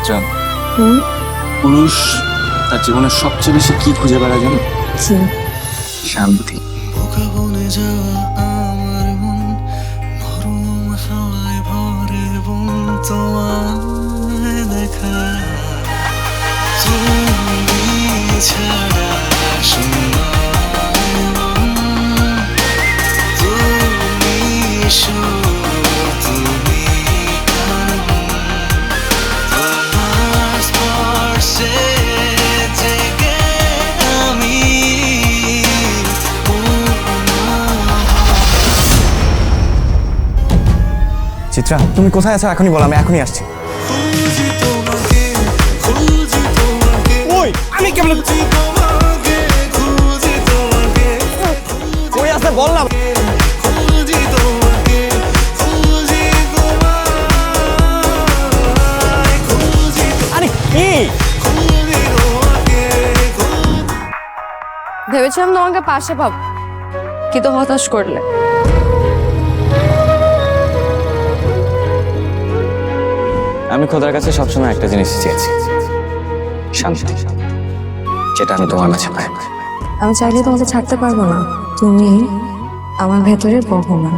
চিত্রা, পুরুষ তার জীবনের সবচেয়ে বেশি কি খুঁজে বেড়ায় জানো? কি? শান্তি। চিত্রা, তুমি কোথায় আছো এখনই বলো, আমি এখনই আসছি। ওই আমি কেমন কই আছে বল না। আরে কি ভেবেছিলাম তোমাকে পাশে পাবো, কিন্তু হতাশ করলে। আমি খোদার কাছে সবসময় একটা জিনিস চেয়েছি, শান্তি, যেটা আমি তোমার কাছে পাই। আমি চাইলে তোমাকে ছাড়তে পারবো না, তুমি আমার ভেতরে ভগবান।